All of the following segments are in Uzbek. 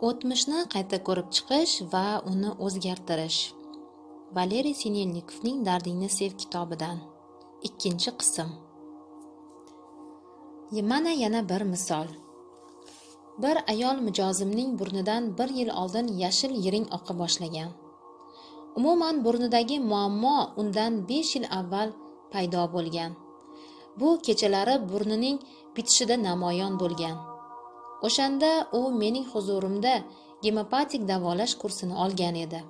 O'tmishni qayta ko'rib chiqish va uni o'zgartirish. Valeriy Sinelnikovning Dardingni sev kitobidan. 2-qism. Mana yana bir misol. Bir ayol mijozimning burnidan 1 yil oldin yashil yiring oqa boshlagan. Umuman burnidagi muammo undan 5 yil avval paydo bo'lgan. Bu kechalari burnining bitishida namoyon bo'lgan. O'shanda u mening huzurimda gemopatik davolash kursini olgan edi.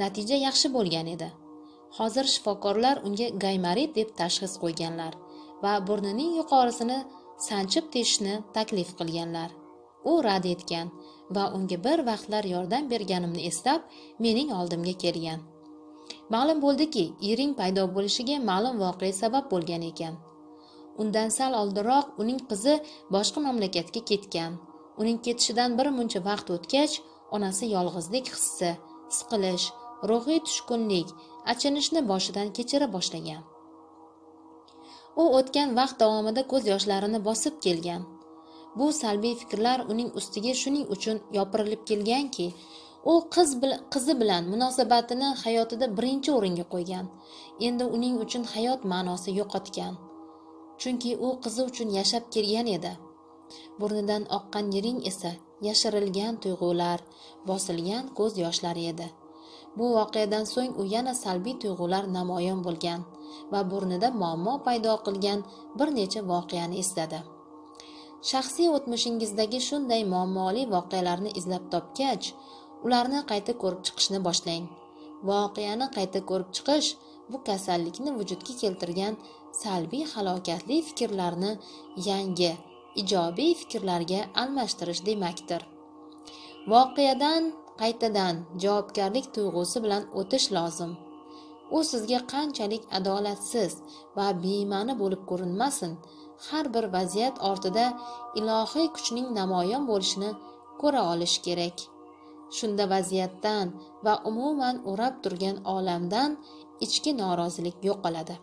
Natija yaxshi bo'lgan edi. Hozir shifokorlar unga gaymarit deb tashxis qo'yganlar va burnining yuqorisini sanchib teshishni taklif qilganlar. U rad etgan va unga bir vaqtlar yordam berganimni eslab mening oldimga kelgan. Ma'lum bo'ldiki, yiring paydo bo'lishiga ma'lum voqea sabab bo'lgan ekan. Undan sal oldinroq uning qizi boshqa mamlakatga ketgan. Uning ketishidan bir muncha vaqt o'tgach, onasi yolg'izlik hissi, siqilish, ruhiy tushkunlik, achinishni boshidan kechira boshlagan. U o'tgan vaqt davomida ko'z yoshlarini bosib kelgan. Bu salbiy fikrlar uning ustiga shuning uchun yopirilib kelganki, u qizi bilan munosabatini hayotida birinchi o'ringa qo'ygan. Endi uning uchun hayot ma'nosi yo'qotgan. Chunki u qizi uchun yashab kelgan edi. Burnidan oqqan yiring esa yashirilgan tuyg'ular, bosilgan ko'z yoshlari edi. Bu voqeadan so'ng u yana salbiy tuyg'ular namoyon bo'lgan va burnida muammo paydo qilgan bir necha voqeani esladi. Shaxsiy o'tmishingizdagi shunday muammoli voqealarni izlab topgach, ularni qayta ko'rib chiqishni boshlang. Voqeani qayta ko'rib chiqish bu kasallikni vujudga keltirgan salbiy halokatli fikrlarni yangi, ijobiy fikrlarga almashtirish demakdir. Voqeadan qaytadan javobgarlik tuyg'usi bilan o'tish lozim. U sizga qanchalik adolatsiz va bema'ni bo'lib ko'rinmasin, har bir vaziyat ortida ilohiy kuchning namoyon bo'lishini ko'ra olish kerak. Shunda vaziyatdan va umuman o'rab turgan olamdan ichki norozilik yo'qoladi.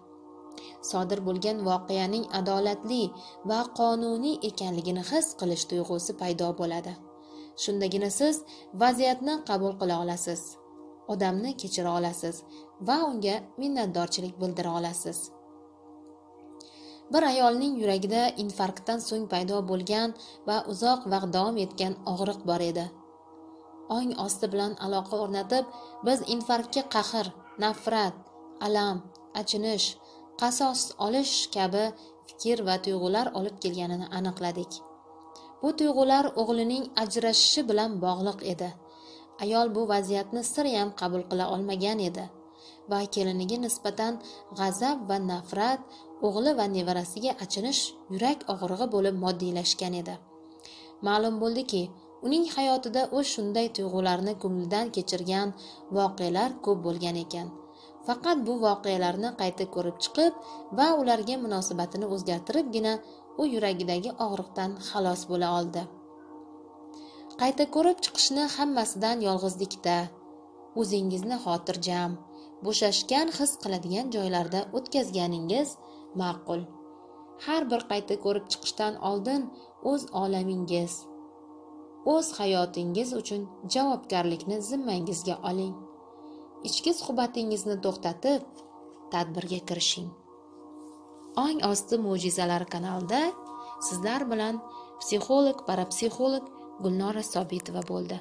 Sodir bo'lgan voqeaning adolatli va qonuniy ekanligini his qilish tuyg'usi paydo bo'ladi. Shundagina siz vaziyatni qabul qila olasiz, odamni kechira olasiz va unga minnatdorchilik bildira olasiz. Bir ayolning yuragida infarktdan so'ng paydo bo'lgan va uzoq vaqt davom etgan og'riq bor edi. Ong osti bilan aloqa o'rnatib, biz infarktga qahr, nafrat, alam, achinish, qasos olish kabi fikr va tuyg'ular olib kelganini aniqladik. Bu tuyg'ular o'g'lining ajrashishi bilan bog'liq edi. Ayol bu vaziyatni sirayam qabul qila olmagan edi va keliniga nisbatan g'azab va nafrat, o'g'li va nevarasiga achinish yurak og'rig'i bo'lib moddiylashgan edi. Ma'lum bo'ldiki, uning hayotida u shunday tuyg'ularni ko'nglidan kechirgan voqealar ko'p bo'lgan ekan. Faqat bu voqealarni qayta ko'rib chiqib va ularga munosabatini o'zgartiribgina u yuragidagi og'riqdan xalos bo'la oldi. Qayta ko'rib chiqishni hammasidan yolg'izlikda, o'zingizni xotirjam, bo'shashgan his qiladigan joylarda o'tkazganingiz ma'qul. Har bir qayta ko'rib chiqishdan oldin o'z olamingiz, o'z hayotingiz uchun javobgarlikni zimmangizga oling. Ichki suhbatingizni to'xtatib, tadbirga kirishing. Ong osti mo'jizalari kanalida sizlar bilan psixolog, parapsixolog Gulnora Sobitova bo'ldi.